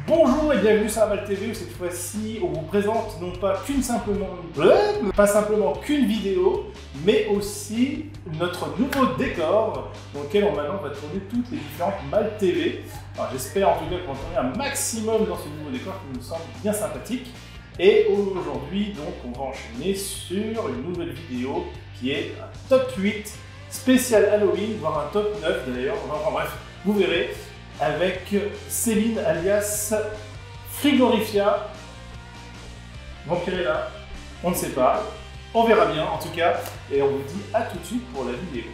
Bonjour et bienvenue sur Amal TV où cette fois-ci on vous présente non pas pas simplement qu'une vidéo, mais aussi notre nouveau décor dans lequel maintenant on va tourner toutes les différentes Mal TV. Alors j'espère en tout cas qu'on va tourner un maximum dans ce nouveau décor qui nous semble bien sympathique. Et aujourd'hui donc on va enchaîner sur une nouvelle vidéo qui est un top 8 spécial Halloween, voire un top 9 d'ailleurs, enfin bref, vous verrez. Avec Céline alias Frigorifia, Vampirella, on ne sait pas, on verra bien en tout cas, et on vous dit à tout de suite pour la vidéo.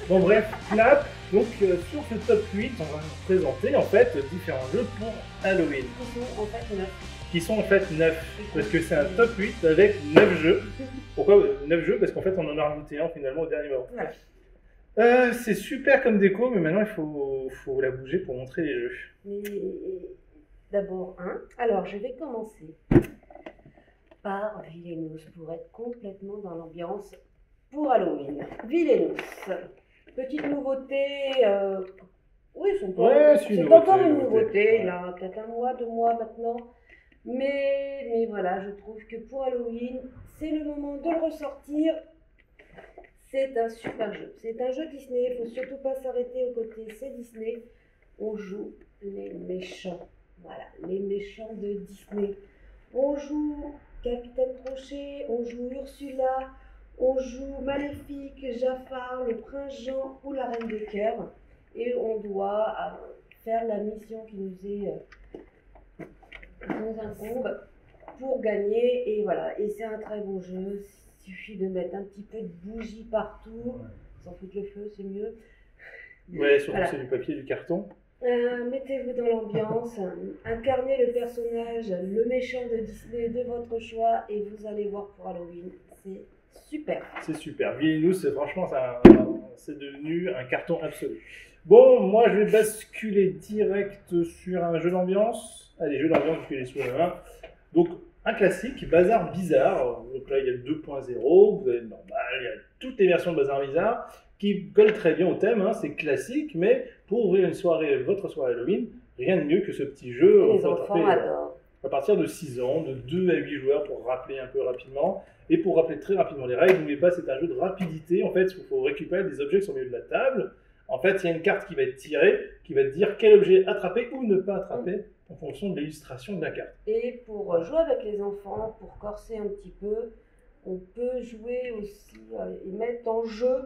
Bon bref, là, donc sur ce top 8, on va vous présenter en fait différents jeux pour Halloween. Qui sont en fait 9, parce que c'est un top 8 avec 9 jeux. Pourquoi 9 jeux? Parce qu'en fait on en a rajouté un finalement au dernier moment. Voilà. C'est super comme déco, mais maintenant il faut la bouger pour montrer les jeux. Mais d'abord, alors je vais commencer par Villainous pour être complètement dans l'ambiance pour Halloween. Villainous, petite nouveauté, oui, c'est encore une nouveauté, il a peut-être un mois, 2 mois maintenant. Mais voilà, je trouve que pour Halloween, c'est le moment de le ressortir. C'est un super jeu. C'est un jeu Disney. Il ne faut surtout pas s'arrêter au côté. C'est Disney. On joue les méchants. Voilà, les méchants de Disney. On joue Capitaine Crochet, on joue Ursula, on joue Maléfique, Jafar, le Prince Jean ou la Reine de Cœur. Et on doit faire la mission qui nous incombe pour gagner. Et voilà. Et c'est un très bon jeu. Il suffit de mettre un petit peu de bougie partout, sans foutre le feu, c'est mieux. Ouais, surtout voilà. C'est du papier, du carton. Mettez-vous dans l'ambiance, incarnez le personnage, le méchant de Disney de votre choix, et vous allez voir pour Halloween, c'est super. C'est super. Villainous, franchement, c'est devenu un carton absolu. Bon, moi je vais basculer direct sur un jeu d'ambiance. Allez, jeu d'ambiance, je vais les sous la main. Donc, un classique, Bazar Bizarre. Donc là, il y a le 2.0, vous avez le normal, il y a toutes les versions de Bazar Bizarre qui collent très bien au thème, c'est classique, mais pour ouvrir une soirée, votre soirée Halloween, rien de mieux que ce petit jeu. Les enfants adorent. À partir de 6 ans, de 2 à 8 joueurs pour rappeler un peu rapidement. Et pour rappeler très rapidement les règles, n'oubliez pas, c'est un jeu de rapidité. En fait, il faut récupérer des objets qui sont au milieu de la table. En fait, il y a une carte qui va être tirée, qui va te dire quel objet attraper ou ne pas attraper. En fonction de l'illustration de la carte. Et pour jouer avec les enfants, pour corser un petit peu, on peut jouer aussi et mettre en jeu,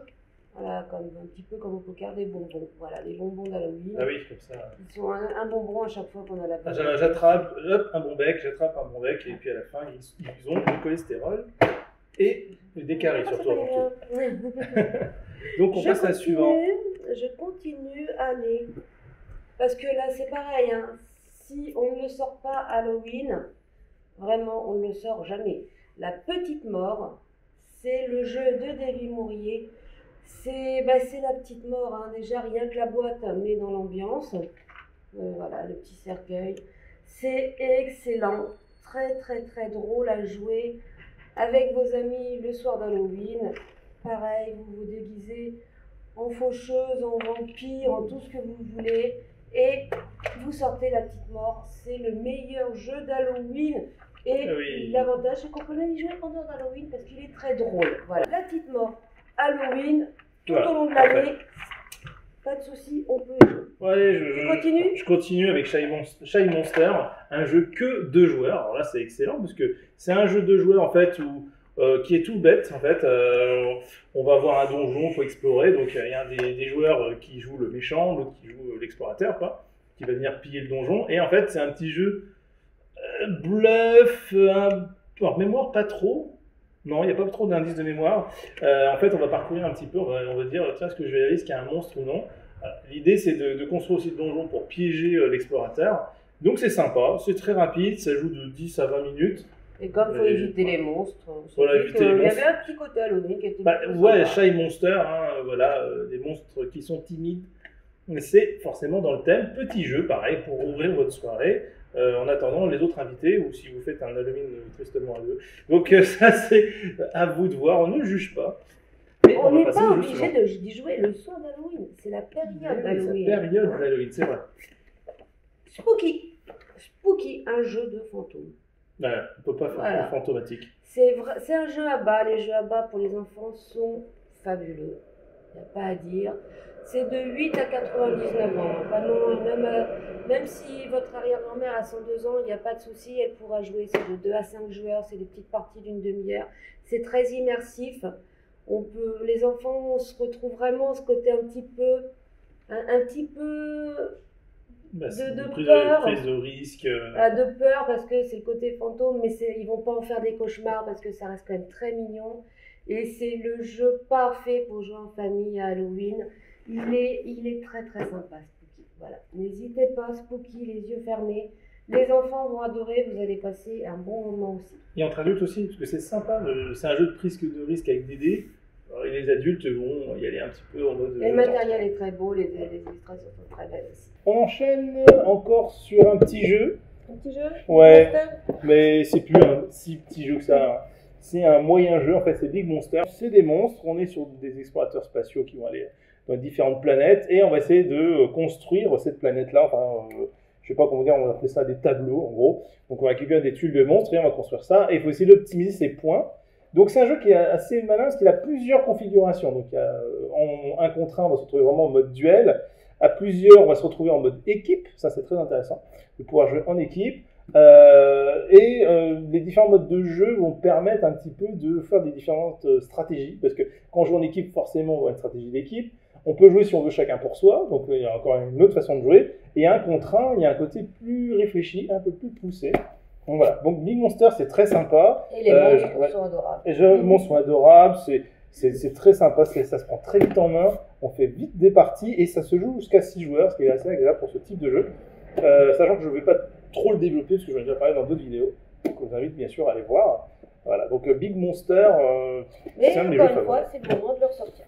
voilà, un petit peu comme au poker, des bonbons. Voilà, les bonbons d'Halloween. Ah oui, comme ça. Ils sont un bonbon à chaque fois qu'on a la bonne. J'attrape un bon bec, et puis à la fin, ils ont le cholestérol et des caries surtout avant tout. Donc on passe à la suivante. Je continue, allez. Parce que là, c'est pareil, si on ne le sort pas Halloween, vraiment, on ne le sort jamais. La Petite Mort, c'est le jeu de David Mourier. C'est la petite mort, déjà rien que la boîte met dans l'ambiance. Voilà, le petit cercueil. C'est excellent, très très très drôle à jouer avec vos amis le soir d'Halloween. Pareil, vous vous déguisez en faucheuse, en vampire, en tout ce que vous voulez. Et vous sortez la Petite Mort, c'est le meilleur jeu d'Halloween. Et l'avantage, c'est qu'on peut même y jouer pendant d'Halloween parce qu'il est très drôle. Voilà, la Petite Mort, Halloween, tout au long de l'année, pas de souci, on peut y jouer. Allez, je continue avec Shy Monster, un jeu que 2 joueurs. Alors là, c'est excellent parce que c'est un jeu 2 joueurs en fait qui est tout bête en fait. On va avoir un donjon, il faut explorer. Donc il y a un des joueurs qui joue le méchant, l'autre qui joue l'explorateur, qui va venir piller le donjon. Et en fait, c'est un petit jeu bluff, en mémoire pas trop. Non, il n'y a pas trop d'indices de mémoire. En fait, on va parcourir un petit peu, on va dire, tiens, est-ce que je vais aller, est-ce qu'il y a un monstre ou non. L'idée, c'est de construire aussi le donjon pour piéger l'explorateur. Donc c'est sympa, c'est très rapide, ça joue de 10 à 20 minutes. Et comme il faut éviter les monstres, voilà, éviter les monstres. Il y avait un petit côté Halloween qui était Shy Monster, des monstres qui sont timides. Mais c'est forcément dans le thème. Petit jeu, pareil, pour ouvrir votre soirée. En attendant les autres invités, ou si vous faites un Halloween tristement à 2. Donc ça, c'est à vous de voir, on ne juge pas. Mais on n'est pas obligé d'y jouer le soir d'Halloween, c'est la période d'Halloween. C'est la période d'Halloween, c'est vrai. Spooky. Spooky, un jeu de fantômes. Ouais, on peut pas faire Voilà. de fantomatique. C'est un jeu à bas. Les jeux à bas pour les enfants sont fabuleux. Il n'y a pas à dire. C'est de 8 à 99 ans. Pas non, même si votre arrière-grand-mère a 102 ans, il n'y a pas de souci, elle pourra jouer. C'est de 2 à 5 joueurs, c'est des petites parties d'une demi-heure. C'est très immersif. Les enfants, on se retrouve vraiment ce côté un petit peu C'est de une prise peur. prise de risque. De peur parce que c'est le côté fantôme, mais ils vont pas en faire des cauchemars parce que ça reste quand même très mignon. Et c'est le jeu parfait pour jouer en famille à Halloween. Il est très très sympa, Spooky. Voilà. N'hésitez pas, Spooky, les yeux fermés. Les enfants vont adorer, vous allez passer un bon moment aussi. Et entre adultes aussi, parce que c'est sympa, c'est un jeu de prise de risque avec des dés. Et les adultes vont y aller un petit peu en mode. Et le matériel est très beau, les illustrations sont très belles aussi. On enchaîne encore sur un petit jeu. Un petit jeu? Ouais. Monster. Mais c'est plus un si petit jeu que ça. C'est un moyen jeu, en fait, c'est Big Monster. C'est des monstres, on est sur des explorateurs spatiaux qui vont aller dans différentes planètes et on va essayer de construire cette planète-là. Enfin, je sais pas comment dire, on va appeler ça des tableaux en gros. Donc on va récupérer des tuiles de monstres et on va construire ça. Et il faut essayer d'optimiser ses points. Donc c'est un jeu qui est assez malin parce qu'il a plusieurs configurations. Donc en 1 contre 1, on va se retrouver vraiment en mode duel. À plusieurs, on va se retrouver en mode équipe. Ça, c'est très intéressant de pouvoir jouer en équipe. Les différents modes de jeu vont permettre un petit peu de faire des différentes stratégies. Parce que quand on joue en équipe, forcément, on va avoir une stratégie d'équipe. On peut jouer si on veut chacun pour soi. Donc il y a encore une autre façon de jouer. Et 1 contre 1, il y a un côté plus réfléchi, un peu plus poussé. Donc voilà. Donc Big Monster, c'est très sympa. Et les monstres sont adorables. Et les monstres sont adorables. C'est très sympa, ça se prend très vite en main, on fait vite des parties et ça se joue jusqu'à 6 joueurs, ce qui est assez agréable pour ce type de jeu. Sachant que je ne vais pas trop le développer parce que j'en ai déjà parlé dans d'autres vidéos, donc je vous invite bien sûr à aller voir. Voilà, donc Big Monster, c'est un de mes jeux encore une fois, favoris. c'est le moment de le ressortir.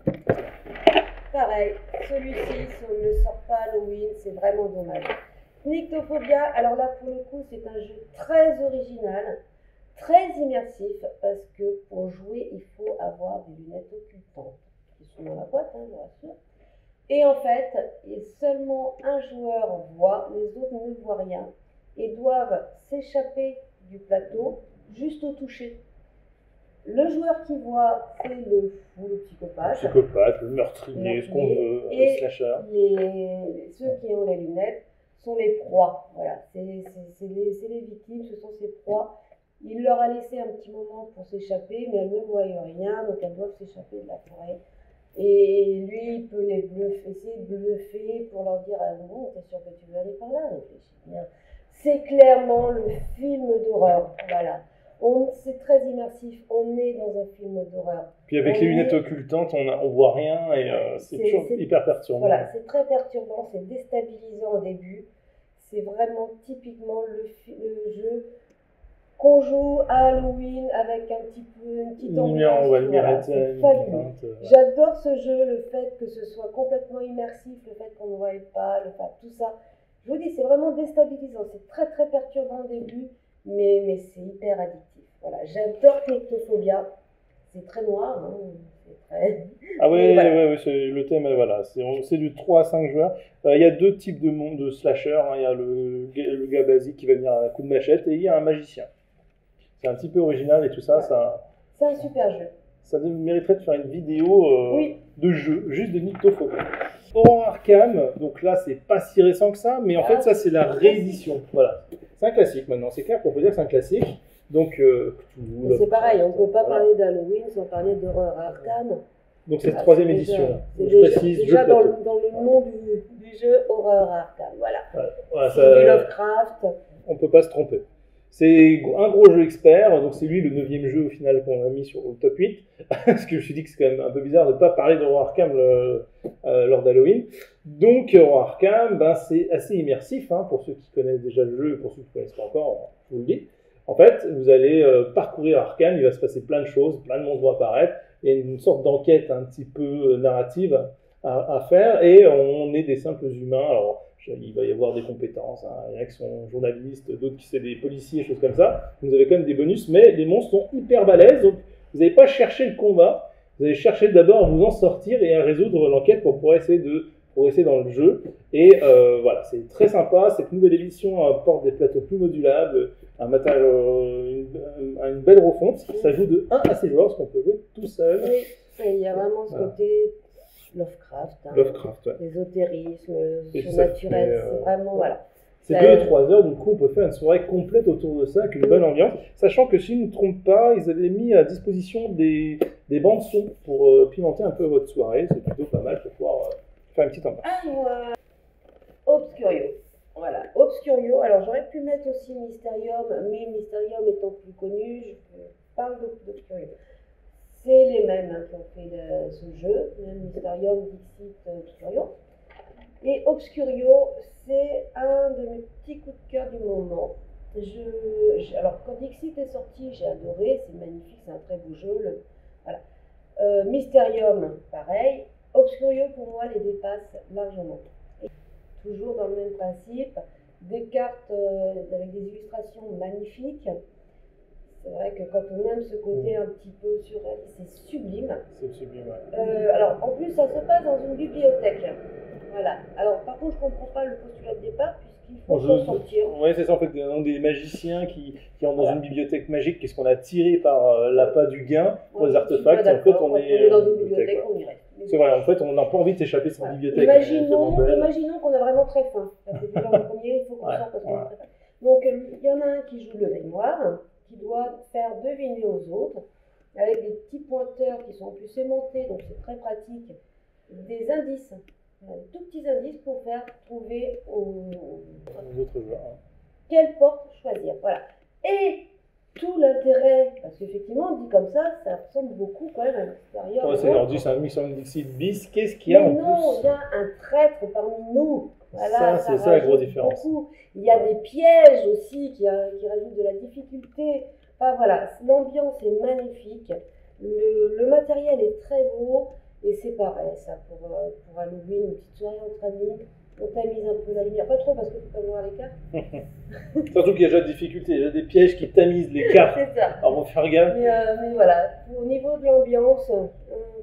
Pareil, celui-ci, si on ne le sort pas à Halloween, c'est vraiment dommage. Nyctophobia, alors là pour le coup, c'est un jeu très original. Très immersif parce que pour jouer, il faut avoir des lunettes occultantes qui sont dans la boîte, je vous rassure. Et en fait, seulement un joueur voit, les autres ne voient rien et doivent s'échapper du plateau juste au toucher. Le joueur qui voit, c'est le fou, le psychopathe. Le psychopathe, le meurtrier, ce qu'on veut, le slasher. Ceux qui ont les lunettes sont les proies. Voilà, c'est les victimes, ce sont ces proies. Il leur a laissé un petit moment pour s'échapper, mais elles ne voient rien, donc elles doivent s'échapper de la forêt. Et lui, il peut essayer de bluffer pour leur dire « Ah non, t'es sûr que tu veux aller par là? Réfléchis bien. » C'est clairement le film d'horreur, voilà. C'est très immersif, on est dans un film d'horreur. Puis avec les lunettes occultantes, on voit rien et c'est toujours hyper perturbant. Voilà, c'est très perturbant, c'est déstabilisant au début. C'est vraiment typiquement le jeu qu'on joue à Halloween avec une petite ambiance. Voilà, c'est fabuleux. J'adore ce jeu, le fait que ce soit complètement immersif, le fait qu'on ne voie pas, tout ça. Je vous dis, c'est vraiment déstabilisant, c'est très très perturbant au début, mais c'est hyper addictif. Voilà, j'adore Nyctophobia, c'est très noir, hein, c'est très... Ah oui, voilà. Le thème, voilà, c'est du 3 à 5 joueurs. Il y a 2 types de slashers, hein. Il y a le gars basique qui va venir à un coup de machette et il y a un magicien. C'est un petit peu original et tout ça, c'est un super jeu. Ça mériterait de faire une vidéo de jeu, juste de Nyctophobia. Horror Arkham, donc là c'est pas si récent que ça, mais en fait ça c'est la réédition. Voilà, c'est un classique maintenant, c'est clair qu'on peut dire que c'est un classique. Donc c'est pareil, on ne peut pas parler d'Halloween sans parler d'Horror Arkham. Donc c'est la 3e édition. Je précise, déjà dans le nom du jeu Horror Arkham, voilà. C'est du Lovecraft. On ne peut pas se tromper. C'est un gros jeu expert, donc c'est lui le 9e jeu au final qu'on a mis sur le top 8, parce que je me suis dit que c'est quand même un peu bizarre de ne pas parler d'Horror Arkham lors d'Halloween. Donc Horror Arkham, c'est assez immersif, hein, pour ceux qui connaissent déjà le jeu, et pour ceux qui ne connaissent pas encore, je vous le dis. En fait, vous allez parcourir Arkham, il va se passer plein de choses, plein de monstres vont apparaître, il y a une sorte d'enquête un petit peu narrative à faire, et on est des simples humains. Alors, il va y avoir des compétences, hein. Il y en a qui sont journalistes, d'autres qui sont des policiers, choses comme ça. Vous avez quand même des bonus, mais les monstres sont hyper balèzes, donc vous n'allez pas chercher le combat, vous allez chercher d'abord à vous en sortir et à résoudre l'enquête pour pouvoir essayer de progresser dans le jeu. Et voilà, c'est très sympa. Cette nouvelle édition apporte des plateaux plus modulables, un matériel, une belle refonte. Ça joue de 1 à 6 joueurs, parce qu'on peut jouer tout seul. Oui, et il y a vraiment ce côté Lovecraft, Lovecraft, ouais. l'ésotérisme, Et le ça surnaturel, fait, c'est vraiment, voilà. C'est 2 ou 3 heures, du coup on peut faire une soirée complète autour de ça, avec une bonne ambiance. Sachant que si je ne me trompe pas, ils avaient mis à disposition des bandes son pour pimenter un peu votre soirée. C'est plutôt pas mal pour pouvoir faire une petite ambiance. Alors, Obscurio. Voilà, Obscurio. Alors j'aurais pu mettre aussi Mysterium, mais Mysterium étant plus connu, je parle d'Obscurio. C'est les mêmes qui ont fait ce jeu, même Mysterium, Dixit, Obscurio. Et Obscurio, c'est un de mes petits coups de cœur du moment. Alors, quand Dixit est sorti, j'ai adoré, c'est magnifique, c'est un très beau jeu. Voilà. Mysterium, pareil. Obscurio, pour moi, les dépasse largement. Et toujours dans le même principe, des cartes avec des illustrations magnifiques. C'est vrai que quand on aime ce côté un petit peu surréaliste, c'est sublime. C'est sublime, ouais. Alors, en plus, ça se passe dans une bibliothèque. Voilà. Alors, par contre, je ne comprends pas le postulat de départ, puisqu'il faut s'en sortir. Oui, c'est ça, en fait, des magiciens qui entrent dans une bibliothèque magique, qu'est-ce qu'on a tiré par l'appât du gain pour les artefacts, et en fait, on est dans une bibliothèque, on y reste. C'est vrai, en fait, on n'a pas envie de s'échapper de cette bibliothèque. Imaginons qu'on a vraiment très faim. Parce que déjà, le premier, il faut qu'on sorte parce qu'on a très faim. Donc, il y en a un qui joue le grimoire, qui doit faire deviner aux autres, avec des petits pointeurs qui sont en plus aimantés, donc c'est très pratique, des indices. Des tout petits indices pour faire trouver aux autres joueurs. Quelle porte choisir. Voilà. Et tout l'intérêt, parce qu'effectivement, dit comme ça ressemble beaucoup quand même à l'extérieur. C'est leur dit, c'est un Mission Dixit bis. Qu'est-ce qu'il y a en plus? Mais non, il y a un traître parmi nous. Voilà, c'est ça la grosse différence. Beaucoup. Il y a des pièges aussi qui rajoutent de la difficulté. Enfin voilà, l'ambiance est magnifique. Le matériel est très beau. Et c'est pareil, ça, pour Halloween, une petite soirée entre amis, on tamise un peu la lumière. Pas trop parce qu'il faut pas voir les cartes. Surtout qu'il y a déjà des difficultés, il y a déjà des pièges qui tamisent les cartes. C'est ça. Alors on va faire gaffe. Mais voilà, au niveau de l'ambiance,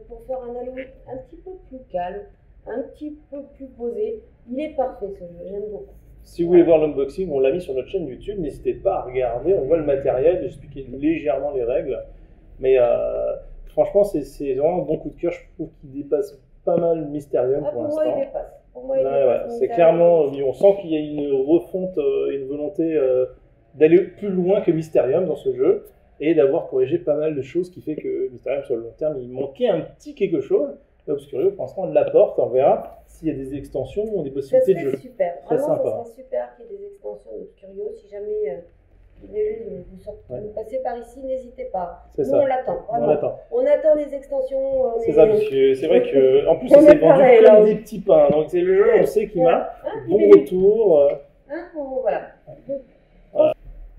pour faire un Halloween un petit peu plus calme, un petit peu plus posé, il est parfait ce jeu, j'aime beaucoup. Si vous voulez voir l'unboxing, on l'a mis sur notre chaîne YouTube, n'hésitez pas à regarder, on voit le matériel, j'explique légèrement les règles. Mais franchement, c'est vraiment un bon coup de cœur, je trouve qu'il dépasse pas mal Mysterium pour l'instant. Pour moi, il dépasse. Ouais, c'est clairement, on sent qu'il y a une refonte, une volonté d'aller plus loin que Mysterium dans ce jeu et d'avoir corrigé pas mal de choses qui fait que Mysterium sur le long terme, il manquait un petit quelque chose. Obscurio, pour l'instant, on l'apporte, on verra s'il y a des extensions ou des possibilités de jeu. Ça serait super, très vraiment, sympa. Ça serait super qu'il y ait des extensions d'Obscurio. Si jamais vous passez par ici, n'hésitez pas. Nous, on l'attend, vraiment. On attend les extensions. C'est ça, monsieur. C'est vrai qu'en plus, c'est vendu comme des petits pains. Donc, c'est le jeu, on sait qu'il m'a bon retour. Voilà.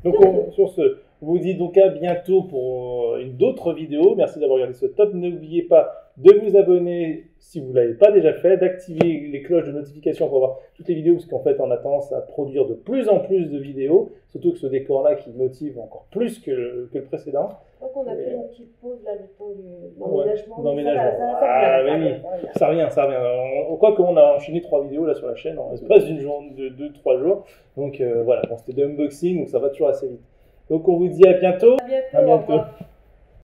Donc, sur ce, on vous dit donc à bientôt pour d'autres vidéos. Merci d'avoir regardé ce top. N'oubliez pas de vous abonner si vous ne l'avez pas déjà fait, d'activer les cloches de notification pour voir toutes les vidéos, parce qu'en fait, on a tendance à produire de plus en plus de vidéos, surtout que ce décor-là qui motive encore plus que le précédent. Donc, on a fait une petite pause là, le temps de l'emménagement. Ça revient. Quoi qu'on a enchaîné 3 vidéos là sur la chaîne en l'espace d'une journée de 2-3 jours. Donc voilà, bon, c'était de unboxing, donc ça va toujours assez vite. Donc on vous dit à bientôt. À bientôt.